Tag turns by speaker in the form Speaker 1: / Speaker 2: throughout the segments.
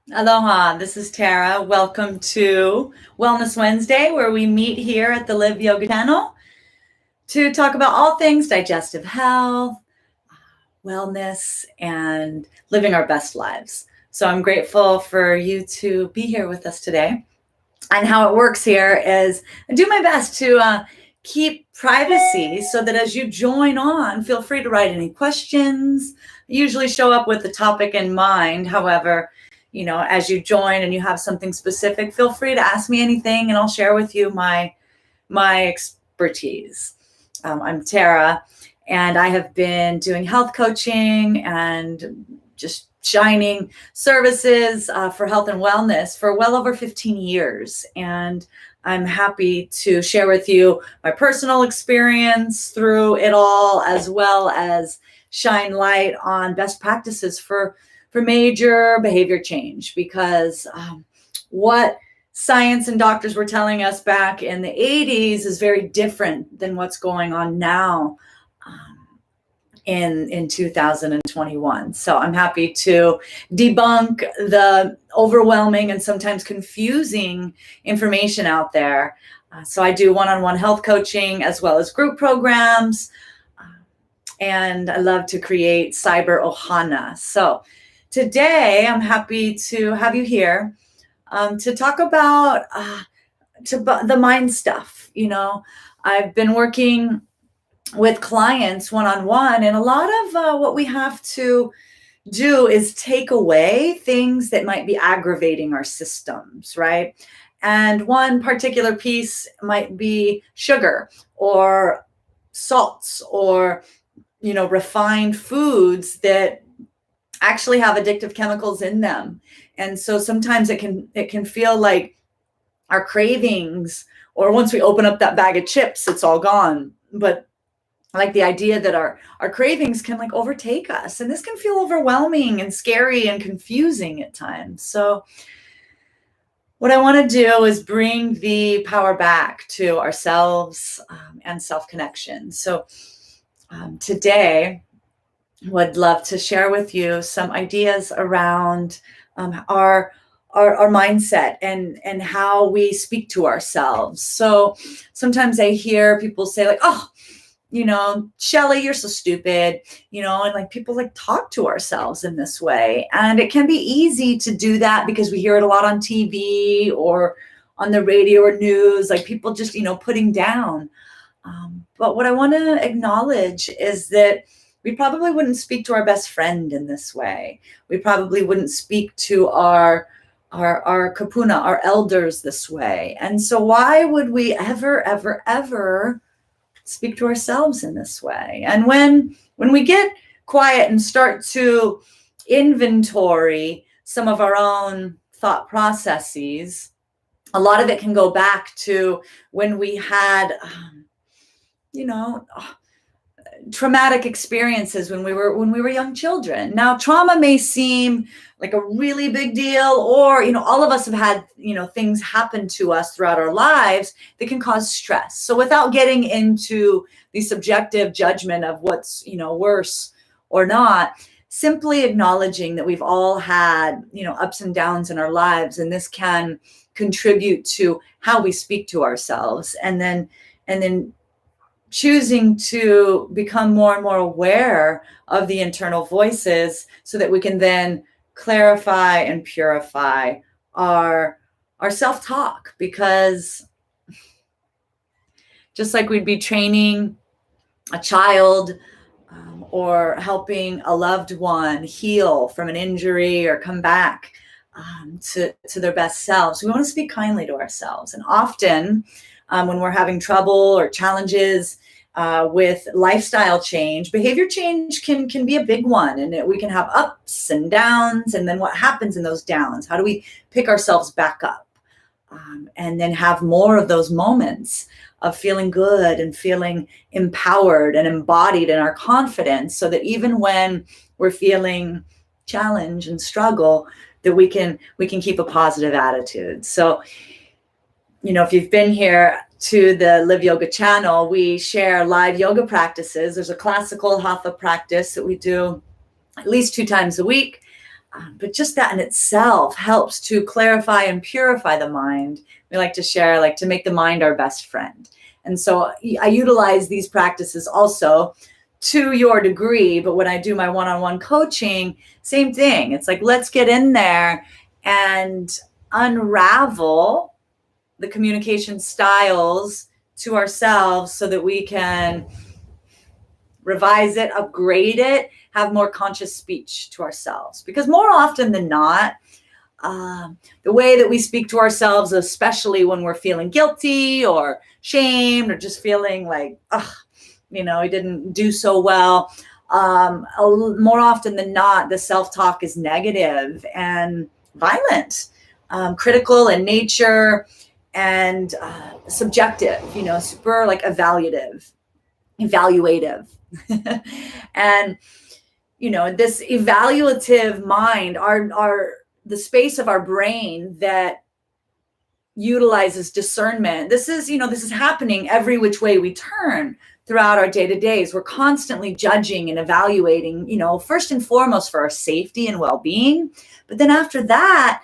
Speaker 1: Aloha, this is Tara. Welcome to Wellness Wednesday, where we meet here at the Live Yoga channel to talk about all things digestive health, wellness, and living our best lives. So I'm grateful for you to be here with us today. And how it works here is I do my best to keep privacy so that as you join on, feel free to write any questions. I usually show up with the topic in mind. However, as you join and you have something specific, feel free to ask me anything and I'll share with you my expertise. I'm Tara, and I have been doing health coaching and just shining services for health and wellness for well over 15 years. And I'm happy to share with you my personal experience through it all, as well as shine light on best practices for major behavior change, because what science and doctors were telling us back in the 80s is very different than what's going on now in 2021. So I'm happy to debunk the overwhelming and sometimes confusing information out there. So I do one-on-one health coaching as well as group programs. And I love to create cyber ohana. So today, I'm happy to have you here to talk about the mind stuff. I've been working with clients one-on-one, and a lot of what we have to do is take away things that might be aggravating our systems, right? And one particular piece might be sugar or salts or refined foods that actually have addictive chemicals in them. And so sometimes it can feel like our cravings, or once we open up that bag of chips, it's all gone. But like the idea that our cravings can overtake us, and this can feel overwhelming and scary and confusing at times. So what I want to do is bring the power back to ourselves and self-connection. So today, would love to share with you some ideas around our mindset and how we speak to ourselves. So sometimes I hear people say oh, Shelly, you're so stupid, and people talk to ourselves in this way. And it can be easy to do that because we hear it a lot on TV or on the radio or news, people just, putting down. But what I want to acknowledge is that we probably wouldn't speak to our best friend in this way. We probably wouldn't speak to our kapuna, our elders, this way. And so why would we ever speak to ourselves in this way? And when we get quiet and start to inventory some of our own thought processes, a lot of it can go back to when we had, traumatic experiences when we were young children. Now, trauma may seem like a really big deal, or all of us have had things happen to us throughout our lives that can cause stress. So without getting into the subjective judgment of what's worse or not, simply acknowledging that we've all had ups and downs in our lives, and this can contribute to how we speak to ourselves, and then choosing to become more and more aware of the internal voices so that we can then clarify and purify our self-talk. Because just like we'd be training a child or helping a loved one heal from an injury or come back to their best selves, we want to speak kindly to ourselves. And often when we're having trouble or challenges with lifestyle change, behavior change can be a big one, and we can have ups and downs. And then what happens in those downs? How do we pick ourselves back up and then have more of those moments of feeling good and feeling empowered and embodied in our confidence, so that even when we're feeling challenge and struggle, that we can keep a positive attitude. So if you've been here to the Live Yoga channel, we share live yoga practices. There's a classical hatha practice that we do at least 2 times a week. But just that in itself helps to clarify and purify the mind. We like to share, like to make the mind our best friend. And so I utilize these practices also to your degree. But when I do my one-on-one coaching, same thing. It's like, let's get in there and unravel the communication styles to ourselves so that we can revise it, upgrade it, have more conscious speech to ourselves. Because more often than not, the way that we speak to ourselves, especially when we're feeling guilty or shamed or just feeling like, we didn't do so well, more often than not, the self-talk is negative and violent, critical in nature, and subjective, super like evaluative. And this evaluative mind, the space of our brain that utilizes discernment, this is happening every which way we turn throughout our day-to-days. We're constantly judging and evaluating, first and foremost for our safety and well-being, but then after that,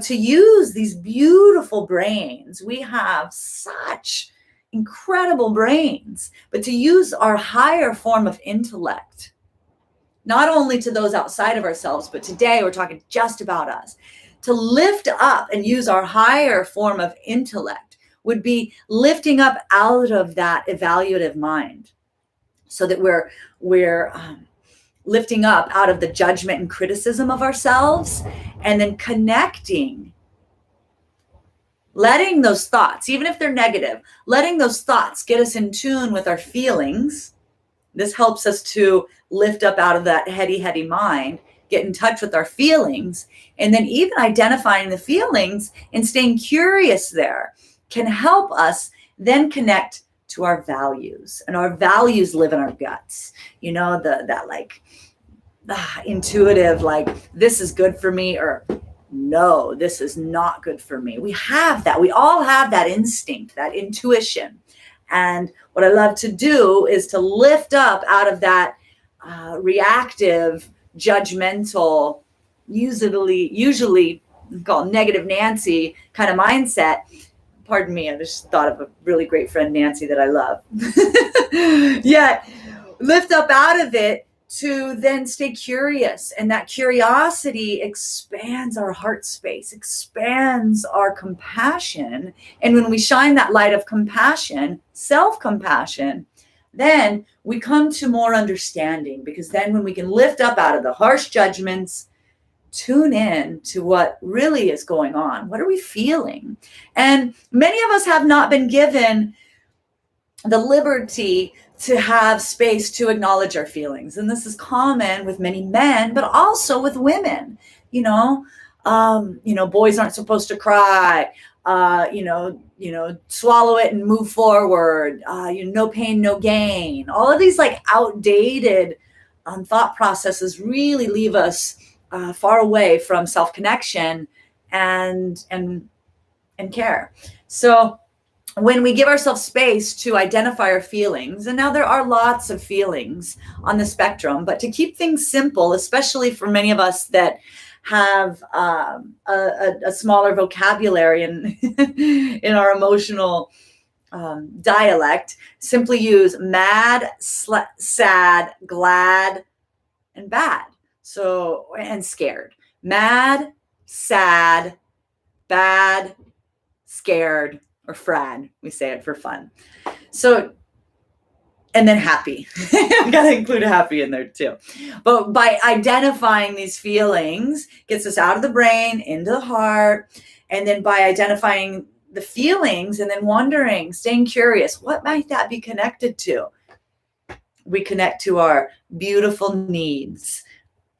Speaker 1: to use these beautiful brains. We have such incredible brains, but to use our higher form of intellect, not only to those outside of ourselves, but today we're talking just about us, to lift up and use our higher form of intellect would be lifting up out of that evaluative mind, so that we're lifting up out of the judgment and criticism of ourselves, and then connecting, letting those thoughts, even if they're negative, letting those thoughts get us in tune with our feelings. This helps us to lift up out of that heady mind, get in touch with our feelings, and then even identifying the feelings and staying curious there can help us then connect to our values. And our values live in our guts. Intuitive, like, this is good for me, or no, this is not good for me. We have that. We all have that instinct, that intuition. And what I love to do is to lift up out of that reactive, judgmental, usually called negative Nancy kind of mindset. Pardon me, I just thought of a really great friend, Nancy, that I love. Yet, lift up out of it to then stay curious. And that curiosity expands our heart space, expands our compassion. And when we shine that light of compassion, self-compassion, then we come to more understanding, because then when we can lift up out of the harsh judgments, tune in to what really is going on. What are we feeling? And many of us have not been given the liberty to have space to acknowledge our feelings. And this is common with many men, but also with women. Boys aren't supposed to cry. Swallow it and move forward. No pain, no gain. All of these like outdated thought processes really leave us far away from self-connection and care. So when we give ourselves space to identify our feelings, and now there are lots of feelings on the spectrum, but to keep things simple, especially for many of us that have a smaller vocabulary in our emotional dialect, simply use mad, sad, glad, and bad. And scared. Mad, sad, bad, scared, or frad. We say it for fun. So, and then happy. I gotta include happy in there too. But by identifying these feelings, gets us out of the brain, into the heart. And then by identifying the feelings and then wondering, staying curious, what might that be connected to? We connect to our beautiful needs,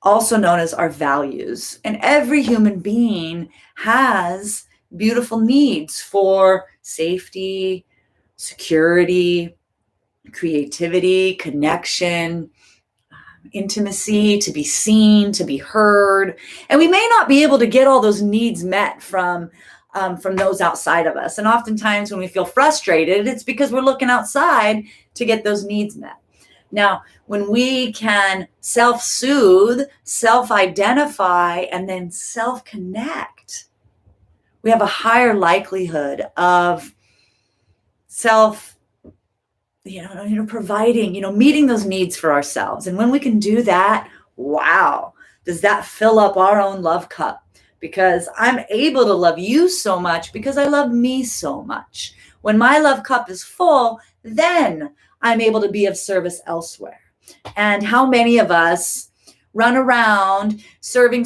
Speaker 1: also known as our values. And every human being has beautiful needs for safety, security, creativity, connection, intimacy, to be seen, to be heard. And we may not be able to get all those needs met from those outside of us. And oftentimes when we feel frustrated, it's because we're looking outside to get those needs met. Now, when we can self-soothe, self-identify, and then self-connect, we have a higher likelihood of providing, meeting those needs for ourselves. And when we can do that, wow, does that fill up our own love cup? Because I'm able to love you so much because I love me so much. When my love cup is full, then I'm able to be of service elsewhere. And how many of us run around serving,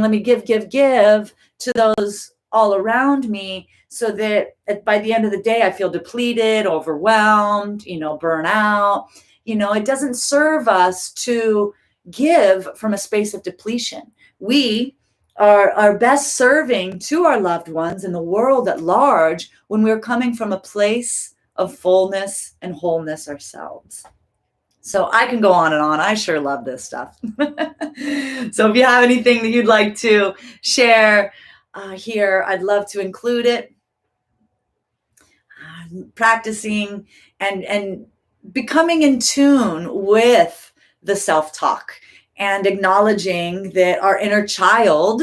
Speaker 1: let me give to those all around me, so that by the end of the day, I feel depleted, overwhelmed, burn out. It doesn't serve us to give from a space of depletion. We are best serving to our loved ones and the world at large when we're coming from a place of fullness and wholeness ourselves. So I can go on and on. I sure love this stuff. So if you have anything that you'd like to share here, I'd love to include it. Practicing and becoming in tune with the self-talk and acknowledging that our inner child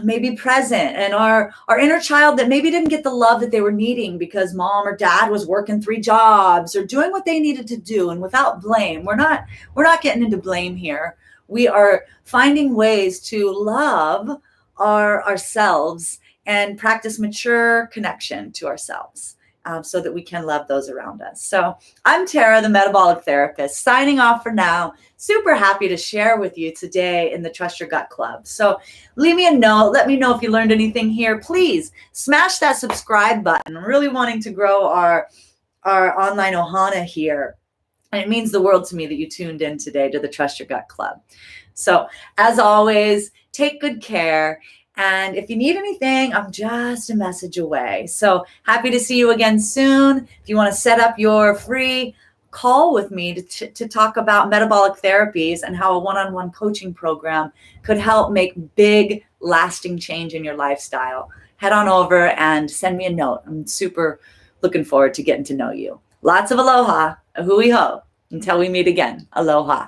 Speaker 1: may be present, and our inner child that maybe didn't get the love that they were needing because mom or dad was working 3 jobs or doing what they needed to do. And without blame, we're not getting into blame here. We are finding ways to love ourselves and practice mature connection to ourselves. So that we can love those around us. So I'm Tara, the metabolic therapist, signing off for now. Super happy to share with you today in the Trust Your Gut Club. So leave me a note. Let me know if you learned anything here. Please smash that subscribe button. I'm really wanting to grow our online Ohana here. And it means the world to me that you tuned in today to the Trust Your Gut Club. So as always, take good care. And if you need anything, I'm just a message away. So happy to see you again soon. If you want to set up your free call with me to talk about metabolic therapies and how a one-on-one coaching program could help make big, lasting change in your lifestyle, head on over and send me a note. I'm super looking forward to getting to know you. Lots of aloha, a hui ho. Until we meet again, aloha.